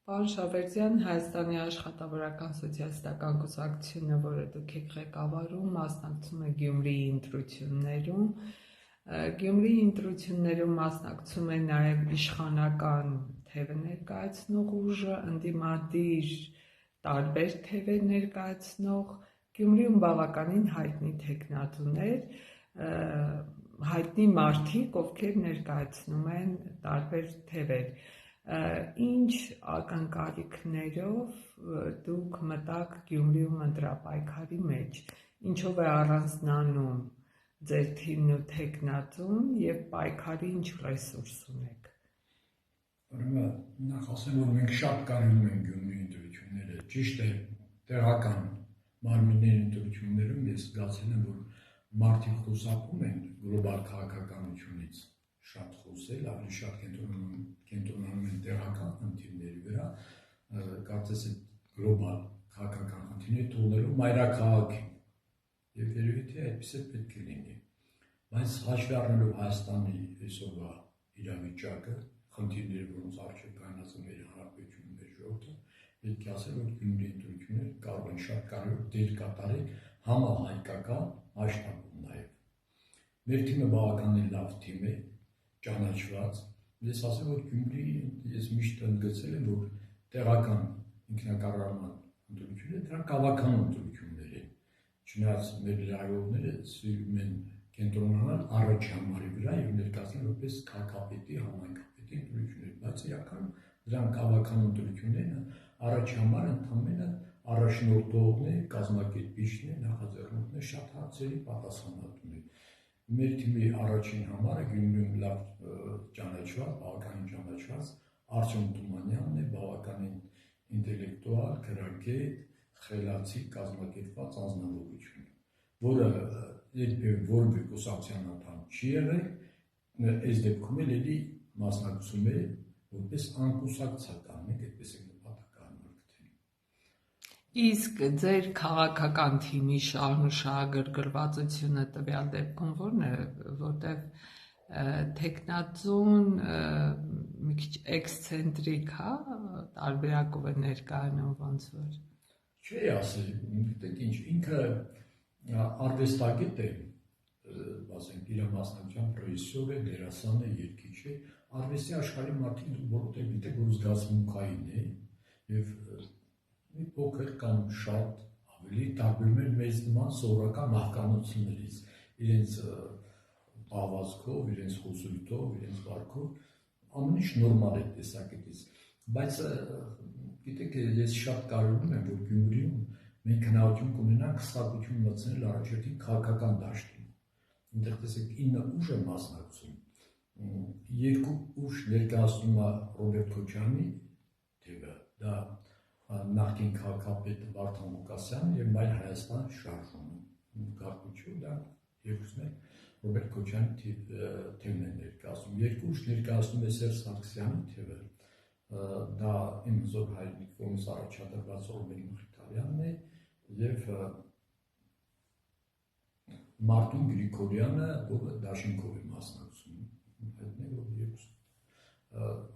Պարոն Շավերդյան, Հայաստանի Աշխատավորական սոցիալիստական կուսակցությունը, որը դուք եք ղեկավարում, մասնակցում է Գյումրիի ընտրություններում։ Գյումրիի ընտրություններում մասնակցում է նաև իշխանական թևը ներկայացնող ուժը, ընդդիմադիր տարբեր թևեր ներկայացնող, Գյումրիում բավականին հայտնի թեկնածուներ, հայտնի մարդիկ, ովքեր ներկայացնում են տարբեր թևեր։ Ինչ ակնկալիքներով դուք մտաք Գյումրիում ընտրապայքարի մեջ, ինչով է առանձնանում ձեր թիմն ու թեկնածուն և պայքարի ինչ ռեսուրս ունեք։ Նախ ասեմ, որ մենք շատ կարևորում ենք Գյումրիի ընտրությունները, ճիշտ է, տեղական մարմինների ընտրություններում ես զգացել եմ, որ մարդիկ խուսափում են գլոբալ քաղաքականությունից շատ խոսել, ավելի շատ կենտրոնանում են տեղական խնդիրների վրա, կարծես այդ գլոբալ քաղաքական խնդիրները թողնելով մայրաքաղաքին, և երևի թե այդպես էլ պետք է լինի, բայց հաշվի առնելով Հայաստանի այսօրվա իրավիճակը, խնդիրները, որոնց առջև կայունացել մեր հանրապետությունում մեր ժողովուրդը, պետք է ասել, որ Գյումրիի ընտրությունները կարող են շատ կարևոր դեր կատարել համահայկական մասշտաբում նաև։ Մեր թիմը բավականին լավ թիմ է, ճանաչված, ես ասեմ, որ Գյումրիի ես միշտ ընդգծել եմ, որ տեղական ինքնակառավարման ընտրությունները դրանք ավականու ընտրություններ են, չնայած մեր լրագրողները սիրում են կենտրոնանալ առաջ համարի վրա և ներկայացնել որպես քաղաքապետի, համայնքապետի ընտրություններ, բայց իրականում դրանք ավականու ընտրություններն են, առաջ համարը ընդամենը առաջնորդողն է, կազմակերպիչն է, նախաձեռնողն է, շատ հարցերի պատասխանատուն է։ Մեր թիմի առաջին համարը Գյումրիում լավ ճանաչված, բավականին ճանաչված Արտյոմ Թումանյանն է, բավականին ինտելեկտուալ, գրագետ, խելացի, կազմակերպված անձնավորություն, որը երբևէ որևէ կուսակցության անդամ չի եղել, այս դեպքում էլ էլի մասնակցում է որպես անկուսակցական, մենք այդպես ենք նպատակահարմար գտել։ Իսկ ձեր քաղաքական թիմի շահագրգռվածությունը տվյալ դեպքում ո՞րն է, որտեղ թեկնածուն մի քիչ էքսցենտրիկ, տարբերակով է ներկայանում ոնց որ։ Չի ասել, գիտեք ինչ, ինքը արվեստագետ է, ասենք իր մասնակցությամբ ռեժիսոր է, դերասան է, երգիչ է, արվեստի աշխարհի մարդիկ որտեղ գիտեք, որ զգացմունքային է և մի փոքր կամ շատ ավելի տարբերում են մեզ նման սովորական նախկանություններից, իրենց պահվածքով, իրենց խոսույթով, իրենց վարքով, ամեն ինչ նորմալ է տեսակետից, բայց գիտեք, ես շատ կարևորում եմ, որ Գյումրիում մենք հնարավորություն կունենանք խստակություն մտցնել առաջերտին քաղաքական դաշտում, այնտեղ տեսեք 9 ուժ է մասնակցում, 2 ուժ ներկայացնում է Ռոբերտ Քոչարյանի թևը, դա նախկին քաղաքապետ Վարդան Ղուկասյանը և Մայր Հայաստան շարժումը, գաղտնիք դա երկուսն է Ռոբերտ Քոչարյանի թևն է ներկայացնում, 2 ուժ ներկայացնում է Սերժ Սարգսյանի թևը, դա իմ հզոր հայրենիք կողմից առաջադրված Ռոբերտ Մխիթարյանն է և Մարտուն Գրիգորյանը, որը Դաշինքով է մասնակցում, հայտնի է, որ երկուսը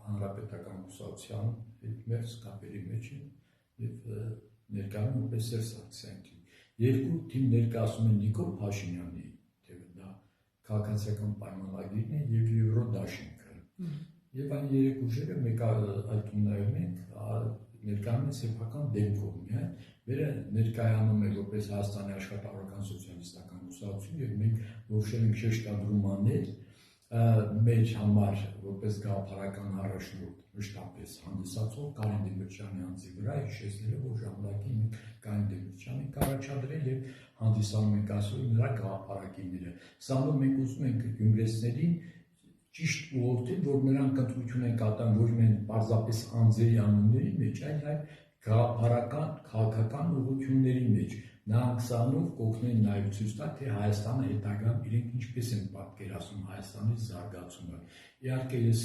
հանրապետական կուսակցության հետ մերձ կապերի մեջ են և ներկայանում որպես Սերժ Սարգսյանի թիմ։ 2 թիմ ներկայացնում են Նիկոլ Փաշինյանի թևը, դա քաղաքացիական պայմանագիրն է և Եվրոդաշինքը։ Եվ այն 3 ուժերը մեկ այդում նաև մենք ներկայանում են սեփական դեմքով միայն, մերը ներկայանում է որպես Հայաստանի Աշխատավորական սոցիալիստական կուսակցություն և մենք որոշել ենք շեշտադրում անել մեր համար որպես գաղափարական առաջնորդ մշտապես հանդիսացող Կարեն Դեմիրճյանի անձի վրա, հիշեցնելով, որ ժամանակին մենք Կարեն Դեմիրճյանին կառաջադրել և հանդիսանում ենք այսօր նրա գաղափարակիրները։ Սա որ մենք ուզում ենք գյումրեցիներին ճիշտ ուղղորդել, որ նրանք ընտրություն են կատարում ոչ միայն պարզապես անձերի անունների մեջ, այլ նաև գաղափարական, քաղաքական ուղղությունների մեջ։ Նրանք սրանով կօգնեն նաև ցույց տալ, թե Հայաստանը հետագայում իրենք ինչպես են պատկերացնում Հայաստանի զարգացումը։ Իհարկե ես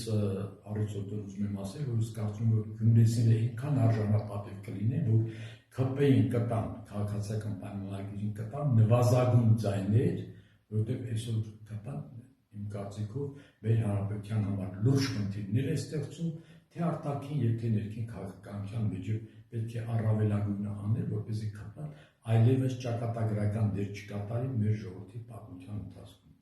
առիթով ուզում եմ ասել, որ ես կարծում եմ, որ գյումրեցիները այնքան արժանապատիվ կլինեն, որ ՔՊ-ին կտան, քաղաքացիական պայմանագիրին կտան նվազագույն ձայներ, որովհետև այսօր ՔՊ-ն իմ կարծիքով մեր հանրապետության համար լուրջ խնդիրներ է ստեղծում, թե արտաքին եւ թե ներքին քաղաքականության մեջ պետք է առավելագույնը անել, որպեսզի քննան այլևս ճակատագրական դեր չկատարի մեր ժողովրդի պատմության ընթացքում։